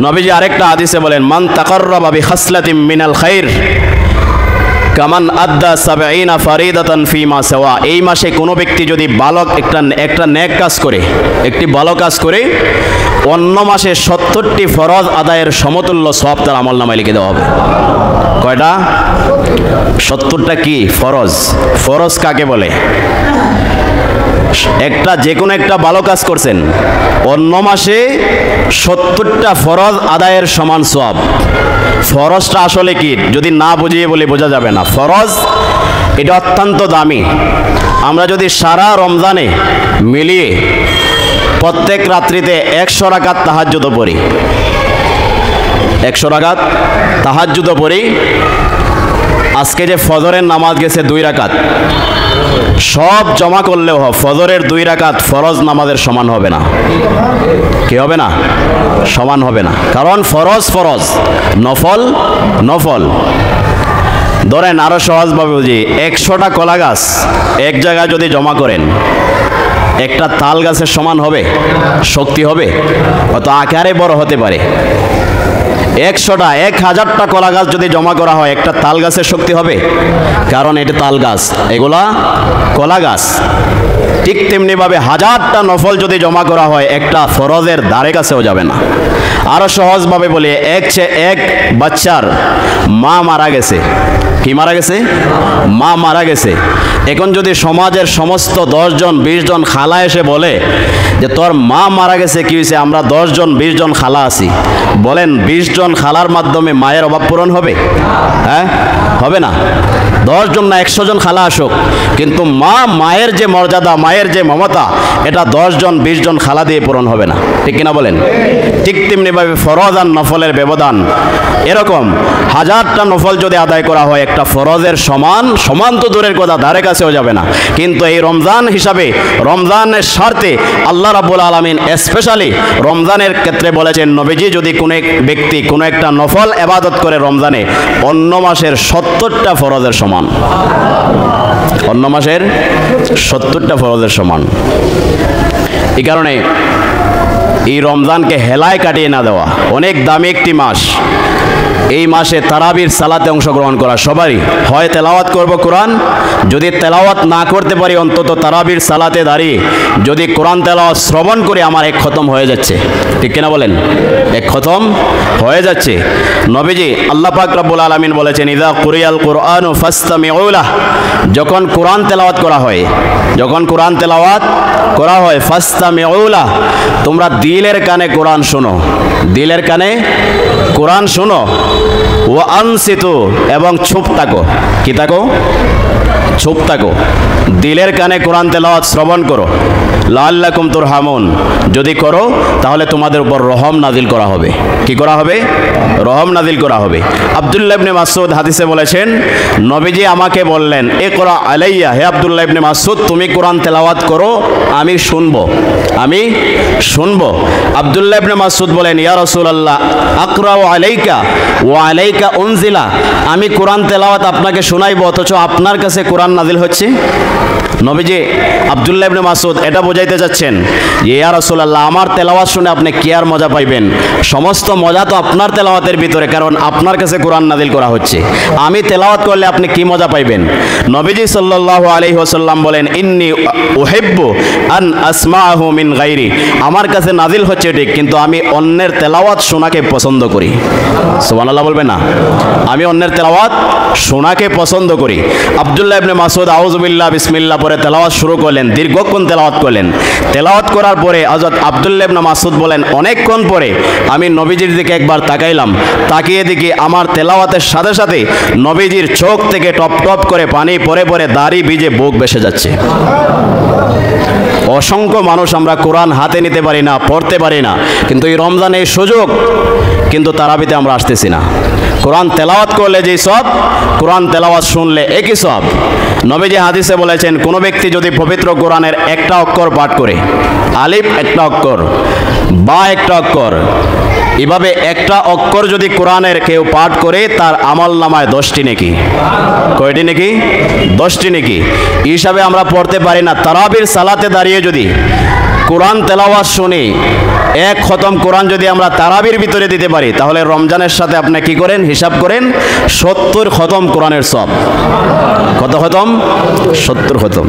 নবীজি আরেকটা হাদিসে বলেন, মান তাকাররাবা বিখাসলাতিন মিনাল খাইর কামান আদ্দা সাবঈনা ফারিদাতান ফিমা সাওয়া। এই মাসে কোনো ব্যক্তি যদি একটা নেক কাজ করে, একটি ভালো কাজ করে, অন্য মাসে 70টি ফরজ আদায়ের সমতুল্য সওয়াব তার আমলনামায় লিখে দেওয়া হবে। কয়টা? 70টা কি ফরজ? ফরজ কাকে বলে? যে কোনো একটা ভালো কাজ করছেন, অন্য মাসে 70টা ফরজ আদায়ের সমান সওয়াব। ফরজটা আসলে কি যদি না বুঝিয়ে বলে বোঝা যাবে না। ফরজ এটা অত্যন্ত দামি। আমরা যদি সারা রমজানে মিলিয়ে প্রত্যেক রাত্রিতে 100 রাকাত তাহাজ্জুদ পড়ি, 100 রাকাত তাহাজ্জুদ পড়ি, আজকে যে ফজরের নামাজ গেছে 2 রাকাত, সব জমা করলেও ফজরের 2 রাকাত ফরজ নামাজের সমান হবে না। কি হবে না? সমান হবে না। কারণ ফরজ ফরজ, নফল নফল। ধরেন আরো সহজভাবে বুঝি, 100টা কলা গাছ এক জায়গায় যদি জমা করেন, একটা তাল গাছের সমান হবে? শক্তি হবে? অত আকারে বড় হতে পারে। 1000টা কলা গাছ যদি জমা করা হয়, একটা তাল গাছের শক্তি হবে? কারণ এটা তাল গাছ, এগুলা কলা গাছ। ঠিক তেমনিভাবে 1000টা নফল যদি জমা করা হয়, একটা ফরজের ধারে কাছেও যাবে না। আরো সহজভাবে বলি, এক বাচ্চার মা মারা গেছে। কি মারা গেছে? মা মারা গেছে। এখন যদি সমাজের সমস্ত 10 জন 20 জন খালা এসে বলে যে তোর মা মারা গেছে, কি হয়েছে? আমরা 10 জন 20 জন খালা আছি, বলেন 20 জন খালার মাধ্যমে মায়ের অভাব পূরণ হবে? হ্যাঁ, হবে না। 10 জন না 100 জন খালা আসুক, কিন্তু মায়ের যে মর্যাদা, মায়ের যে মমতা, এটা 10 জন 20 জন খালা দিয়ে পূরণ হবে না। ঠিক কিনা বলেন? ঠিক তেমনিভাবে ফরজ আর নফলের ব্যবধান এরকম। 1000টা নফল যদি আদায় করা হয়, একটা ফরজের সমান তো দূরের কথা, ধারে কাছেও যাবে না। কিন্তু এই রমজান হিসাবে, রমজানের স্বার্থে আল্লাহ রাব্বুল আলামিন স্পেশালি রমজানের ক্ষেত্রে বলেছেন, নবীজি যদি কোনো ব্যক্তি কোনো একটা নফল ইবাদত করে রমজানে, অন্য মাসের 70টা ফরজের সমান। অন্য মাসের 70টা ফরজের সমান। এই কারণে এই রমজানকে হেলায় কাটিয়ে না দেওয়া। অনেক দামি একটি মাস। এই মাসে তারাবির সালাতে অংশগ্রহণ করা সবারই হয়। তেলাওয়াত করব কোরআন, যদি তেলাওয়াত না করতে পারি অন্তত তারাবির সালাতে দাঁড়িয়ে যদি কোরআন তেলাওয়াত শ্রবণ করে আমার 1 খতম হয়ে যাচ্ছে। ঠিক কিনা বলেন? 1 খতম হয়ে যাচ্ছে। নবীজি আল্লাহ পাক রব্বুল আলামিন বলেছেন, ইযা কুরিয়াল কুরআনু ফাসতামিউ লাহ। যখন কোরআন তেলাওয়াত করা হয়, যখন কোরআন তেলাওয়াত করা হয়, ফাসতামিউ লাহ, তোমরা দিলের কানে কোরআন শোনো, দিলের কানে কোরআন শোনো। ওয়া আনসিতু, এবং চুপ থাকো। কি থাকো? চুপ থাকো। দিলের কানে কোরআন তেলাওয়াত শ্রবণ করো। লাআল্লাকুম তুরহামুন, যদি করো তাহলে তোমাদের উপর রহম নাজিল করা হবে। কি করা হবে? রহম নাজিল করা হবে। আব্দুল্লাহ ইবনে মাসউদ হাদিসে বলেছেন, নবীজি আমাকে বললেন, ইকরা আলাইয়া, হে আব্দুল্লাহ ইবনে মাসউদ, তুমি কোরআন তেলাওয়াত করো, আমি শুনবো, আমি শুনবো। আব্দুল্লাহ ইবনে মাসউদ বলেন, ইয়া রাসূলুল্লাহ, আকরাউ আলাইকা ওয়া আলাইকা উনজিলা, আমি কোরআন তেলাওয়াত আপনাকে শোনাইবো, অথচ আপনার কাছে কোরআন নাজিল হচ্ছে। নবীজি আব্দুল্লাহ ইবনে মাসউদ এটা বোঝাইতে যাচ্ছেন যে, ইয়া রাসূলুল্লাহ, আমার তেলাওয়াত শুনে আপনি কি আর মজা পাইবেন? সমস্ত মজা তো আপনার তেলাওয়াতের ভিতরে, কারণ আপনার কাছে কোরআন নাজিল করা হচ্ছে। আমি তেলাওয়াত করলে আপনি কি মজা পাইবেন? নবীজি সাল্লাল্লাহু আলাইহি ওয়াসাল্লাম বলেন, ইন্নী উহিব্বু আন আসমাআহু মিন গায়রি, আমার কাছে নাজিল হচ্ছে ঠিক, কিন্তু আমি অন্যের তেলাওয়াত শোনাকে পছন্দ করি। সুবহানাল্লাহ বলবেন না? আমি অন্যের তেলাওয়াত শোনাকে পছন্দ করি। আব্দুল্লাহ ইবনে মাসউদ আউযু বিল্লাহ বিসমিল্লাহ পরে তেলাওয়াত শুরু করলেন, দীর্ঘক্ষণ তেলাওয়াত করলেন। তেলাওয়াত করার পরে হযরত আব্দুল্লাহ ইবনে মাসউদ বলেন, অনেকক্ষণ পরে আমি নবীজির দিকে একবার তাকাইলাম, তাকিয়ে দেখি আমার তেলাওয়াতের সাথে সাথে নবীজির চোখ থেকে টপ টপ করে পানি পরে পরে দাড়ি ভিজে বুক ভেসে যাচ্ছে। অসংখ্য মানুষ আমরা কোরআন হাতে নিতে পারি না, পড়তে পারি না, কিন্তু এই রমজানে এই সুযোগ, কিন্তু তারাবিতে আমরা আসতেছি না। কোরআন তেলাওয়াত করলে যেই সব, কোরআন তেলাওয়াত শুনলে একই সব। নবীজি হাদিসে বলেছেন, কোনো ব্যক্তি যদি পবিত্র কোরআনের একটা অক্ষর পাঠ করে, আলিফ একটা অক্ষর, বা একটা অক্ষর, এভাবে একটা অক্ষর যদি কোরআনের কেউ পাঠ করে, তার আমল নামায় 10টি নেকি। কয়টি নেকি? 10টি নেকি। হিসাবে আমরা পড়তে পারি না। তারাবির সালাতে দাঁড়িয়ে যদি কোরআন তেলাওয়াত শুনি, এক খতম কোরআন যদি আমরা তারাবির ভিতরে দিতে পারি, তাহলে রমজানের সাথে আপনি কি করেন, হিসাব করেন 70 খতম কোরআনের সওয়াব। কত খতম? 70 খতম।